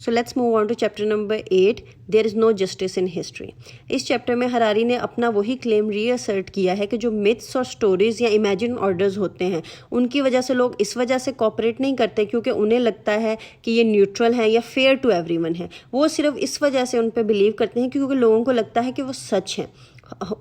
So let's move on to chapter number 8, there is no justice in history. इस chapter में Harari ने अपना वही क्लेम रीअसर्ट किया है कि जो मिथ्स और स्टोरीज़ या इमेजिन ऑर्डर्स होते हैं उनकी वजह से लोग इस वजह से कॉपरेट नहीं करते क्योंकि उन्हें लगता है कि ये न्यूट्रल है या फेयर टू एवरीवन है। वो सिर्फ इस वजह से उन पर बिलीव करते हैं क्योंकि लोगों को लगता है कि वो सच हैं।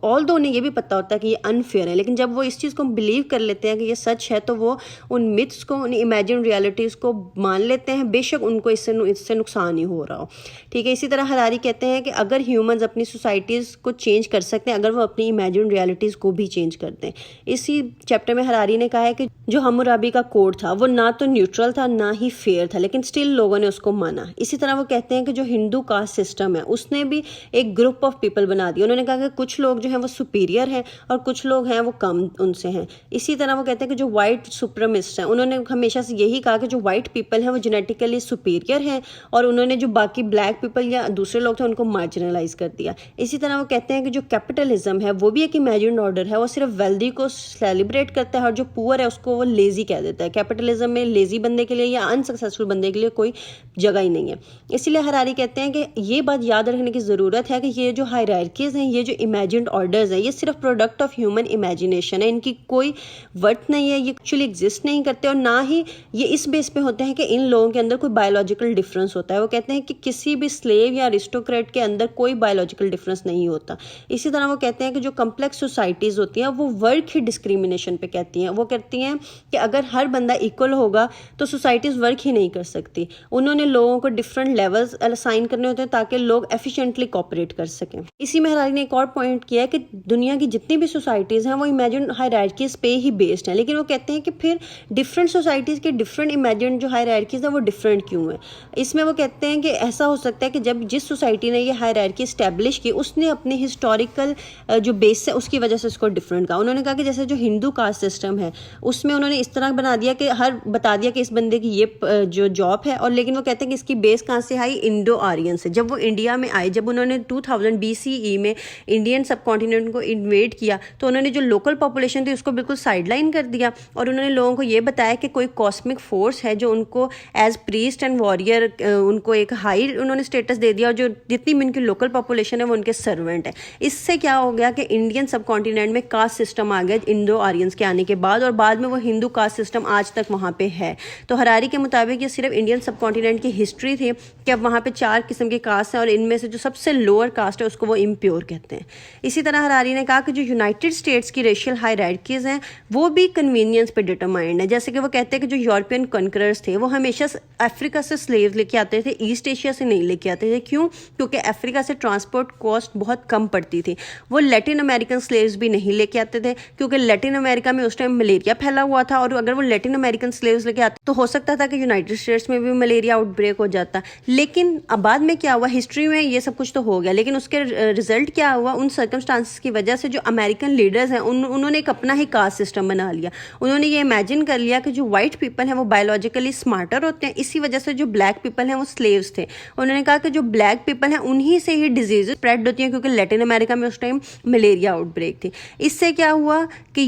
ऑल दो उन्हें ये भी पता होता है कि ये अनफेयर है, लेकिन जब वो इस चीज़ को बिलीव कर लेते हैं कि ये सच है तो वो उन मिथ्स को, उन इमेजिन रियलिटीज़ को मान लेते हैं, बेशक उनको इससे नुकसान ही हो रहा हो। ठीक है, इसी तरह हरारी कहते हैं कि अगर ह्यूमंस अपनी सोसाइटीज़ को चेंज कर सकते हैं अगर वो अपनी इमेजिन रियलिटीज़ को भी चेंज करते हैं। इसी चैप्टर में हरारी ने कहा है कि जो हम्मुराबी का कोड था वो ना तो न्यूट्रल था ना ही फेयर था, लेकिन स्टिल लोगों ने उसको माना। इसी तरह वो कहते हैं कि जो हिंदू कास्ट सिस्टम है उसने भी एक ग्रुप ऑफ पीपल बना दिया। उन्होंने कहा कि कुछ लोग जो हैं वो सुपीरियर हैं और कुछ लोग हैं वो कम उनसे हैं। इसी तरह वो कहते हैं कि जो वाइट सुप्रीमिस्ट हैं उन्होंने हमेशा से यही कहा कि जो वाइट पीपल हैं वो जेनेटिकली सुपीरियर हैं और उन्होंने जो बाकी ब्लैक पीपल या दूसरे लोग थे उनको मार्जिनलाइज कर दिया। इसी तरह वो कहते हैं कि जो कैपिटलिज्म है वो भी एक इमेजिन्ड ऑर्डर है, वो सिर्फ वेल्दी को सेलिब्रेट करता है और जो पुअर है उसको वो लेजी कह देता है। कैपिटलिज्म में लेजी बंदे के लिए या अनसक्सेसफुल बंदे के लिए कोई जगह ही नहीं है। इसीलिए हरारी कहते हैं कि ये बात याद रखने की ज़रूरत है कि ये जो हायरार्कीज़ हैं, ये जो इमेजिन्ड ऑर्डर्स हैं, ये सिर्फ प्रोडक्ट ऑफ ह्यूमन इमेजिनेशन है। इनकी कोई वर्थ नहीं है, ये एक्चुअली एग्जिस्ट नहीं करते और ना ही ये इस बेस पे होते हैं कि इन लोगों के अंदर कोई बायोलॉजिकल डिफरेंस होता है। वो कहते हैं कि किसी भी स्लेव या अरिस्टोक्रेट के अंदर कोई बायोलॉजिकल डिफरेंस नहीं होता। इसी तरह वो कहते हैं कि जो कम्प्लेक्स सोसाइटीज़ होती हैं वो वर्क ही डिस्क्रिमिनेशन पे कहती हैं। वो कहती हैं कि अगर हर बंदा इक्वल होगा तो सोसाइटीज़ वर्क ही नहीं कर सकती। उन्होंने लोगों को डिफरेंट लेवल्स असाइन करने होते हैं ताकि लोग एफिशिएंटली कॉपरेट कर सकें। इसी में हरारी ने एक और पॉइंट किया है कि दुनिया की जितनी भी सोसाइटीज़ हैं वो इमेजिन हायरार्कीज़ पे ही बेस्ड हैं, लेकिन वो कहते हैं कि फिर डिफरेंट सोसाइटीज़ के डिफरेंट इमेजिन जो हायरार्कीज़ हैं वो डिफरेंट क्यों है। इसमें वो कहते हैं कि ऐसा हो सकता है कि जब जिस सोसाइटी ने ये हायरार्की इस्टेब्लिश की उसने अपने हिस्टोरिकल जो बेस है उसकी वजह से उसको डिफरेंट कहा। उन्होंने कहा कि जैसे जो हिंदू कास्ट सिस्टम है उसमें उन्होंने इस तरह बना दिया कि बता दिया कि इस बंदे की ये जो जॉब है, और लेकिन वो कहते हैं कि इसकी बेस कहाँ से आई, इंडो आर्यन से। जब वो इंडिया में आए, जब उन्होंने 2000 BCE में इंडियन सब कॉन्टिनेंट को इन्वेड किया तो उन्होंने जो लोकल पॉपुलेशन थी उसको बिल्कुल साइडलाइन कर दिया और उन्होंने लोगों को ये बताया कि कोई कॉस्मिक फोर्स है जो उनको एज प्रीस्ट एंड वॉरियर उनको एक हाई उन्होंने स्टेटस दे दिया और जो जितनी भी उनकी लोकल पॉपुलेशन है वो उनके सर्वेंट है। इससे क्या हो गया कि इंडियन सब कॉन्टिनेंट में कास्ट सिस्टम आ गया इंडो आर्यंस के आने के बाद, और बाद में वो हिंदू कास्ट सिस्टम आज तक वहाँ पे है। तो हरारी के मुताबिक ये सिर्फ इंडियन सब कॉन्टिनेंट की हिस्ट्री थी कि अब वहाँ पे 4 किस्म के कास्ट हैं और इनमें से जो सबसे लोअर कास्ट है उसको वो इम्प्योर कहते हैं। इसी तरह हरारी ने कहा कि जो यूनाइटेड स्टेट्स की रेशियल हायरार्कीज़ हैं वो भी कन्वीनियंस पे डिटरमाइंड है। जैसे कि वो कहते हैं कि जो यूरोपियन कॉन्करर्स थे वो हमेशा अफ्रीका से स्लेव्स लेके आते थे, ईस्ट एशिया से नहीं लेके आते थे। क्यों? क्योंकि अफ्रीका से ट्रांसपोर्ट कॉस्ट बहुत कम पड़ती थी। वो लैटिन अमेरिकन स्लेव्स भी नहीं लेके आते थे क्योंकि लैटिन अमेरिका में उस टाइम मलेरिया फैला हुआ था और अगर वो लैटिन अमेरिकन स्लेव्स लेके आते तो हो सकता था कि यूनाइटेड स्टेट्स में भी मलेरिया आउटब्रेक हो जाता। लेकिन अब बाद में क्या हुआ, हिस्ट्री में ये सब कुछ तो हो गया, लेकिन उसके रिजल्ट क्या हुआ, उन सर्कमस्टांसेस की वजह से जो अमेरिकन लीडर्स हैं उन्होंने एक अपना ही कास्ट सिस्टम बना लिया। उन्होंने ये इमेजिन कर लिया कि जो वाइट पीपल हैं वो बायोलॉजिकली स्मार्टर होते हैं, इसी वजह से जो ब्लैक पीपल हैं वो स्लेव्स थे। उन्होंने कहा कि जो ब्लैक पीपल हैं उन्हीं से ही डिजीज स्प्रेड होती हैं क्योंकि लैटिन अमेरिका में उस टाइम मलेरिया आउटब्रेक थी। इससे क्या हुआ कि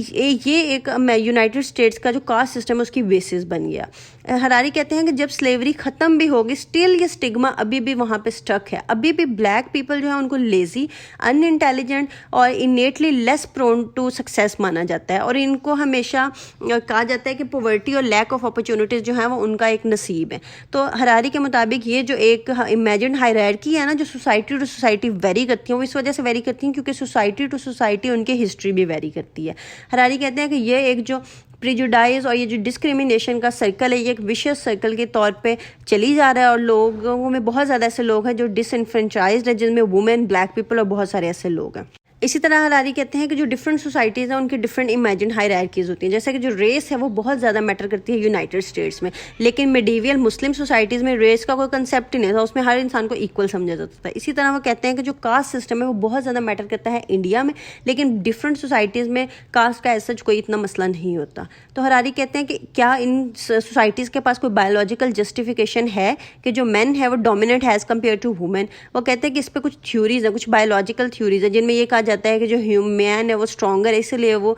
ये एक यूनाइटेड स्टेट्स का जो कास्ट सिस्टम है उसकी बेसिस बन गया। हरारी कहते हैं कि जब स्लेवरी ख़त्म भी होगी स्टिल ये स्टिग्मा अभी भी वहाँ पे स्टक है। अभी भी ब्लैक पीपल जो है उनको लेजी, अनइंटेलिजेंट और innately less prone to success माना जाता है और इनको हमेशा कहा जाता है कि पॉवर्टी और लैक ऑफ अपॉर्चुनिटीज़ जो है वो उनका एक नसीब है। तो हरारी के मुताबिक ये जो एक इमेजिन्ड हायरार्की है ना, जो सोसाइटी टू सोसाइटी वेरी करती है, वो इस वजह से वेरी करती हैं क्योंकि सोसाइटी टू सोसाइटी उनकी हिस्ट्री भी वेरी करती है। हरारी कहते हैं कि ये एक जो प्रिजुडाइज और ये जो डिस्क्रिमिनेशन का सर्कल है ये एक विशियस सर्कल के तौर पे चली जा रहा है और लोगों में बहुत ज़्यादा ऐसे लोग हैं जो डिसइनफ्रेंचाइज्ड है, जिनमें वुमेन, ब्लैक पीपल और बहुत सारे ऐसे लोग हैं। इसी तरह हरारी कहते हैं कि जो डिफरेंट सोसाइटीज़ हैं उनकी डिफरेंट इमेजिन हायरार्कीज़ होती हैं। जैसे कि जो रेस है वो बहुत ज़्यादा मैटर करती है यूनाइटेड स्टेट्स में, लेकिन मेडिवियल मुस्लिम सोसाइटीज़ में रेस का कोई कंसेप्ट ही नहीं था, उसमें हर इंसान को इक्वल समझा जाता था। इसी तरह वो कहते हैं कि जो कास्ट सिस्टम है वो बहुत ज़्यादा मैटर करता है इंडिया में, लेकिन डिफरेंट सोसाइटीज़ में कास्ट का ऐसा कोई इतना मसला नहीं होता। तो हरारी कहते हैं कि क्या इन सोसाइटीज़ के पास कोई बायोलॉजिकल जस्टिफिकेशन है कि जो मैन है वो डोमिनेंट है एज़ कम्पेयर टू वुमेन। वो कहते हैं कि इस पर कुछ थ्योरीज़ हैं, कुछ बायोलॉजिकल थ्योरीज़ हैं जिनमें ये कहा جاتا ہے کہ جو ہیومین ہے وہ اسٹرانگر ہے اس لیے وہ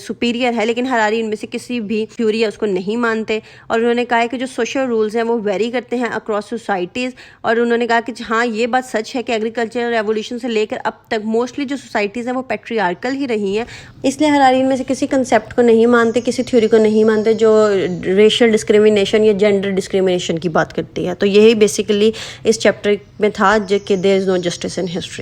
سپیریئر ہے، لیکن ہراری ان میں سے کسی بھی تھیوری ہے اس کو نہیں مانتے، اور انہوں نے کہا ہے کہ جو سوشل رولز ہیں وہ ویری کرتے ہیں اکراس سوسائٹیز، اور انہوں نے کہا کہ ہاں یہ بات سچ ہے کہ ایگریکلچر ریولیوشن سے لے کر اب تک موسٹلی جو سوسائٹیز ہیں وہ پیٹریارکل ہی رہی ہیں، اس لیے ہراری ان میں سے کسی کنسیپٹ کو نہیں مانتے، کسی تھیوری کو نہیں مانتے جو ریشل ڈسکریمنیشن یا جینڈر ڈسکریمنیشن کی بات کرتی ہے۔ تو یہی بیسیکلی اس چیپٹر میں تھا کہ دیر از نو جسٹس ان ہسٹری۔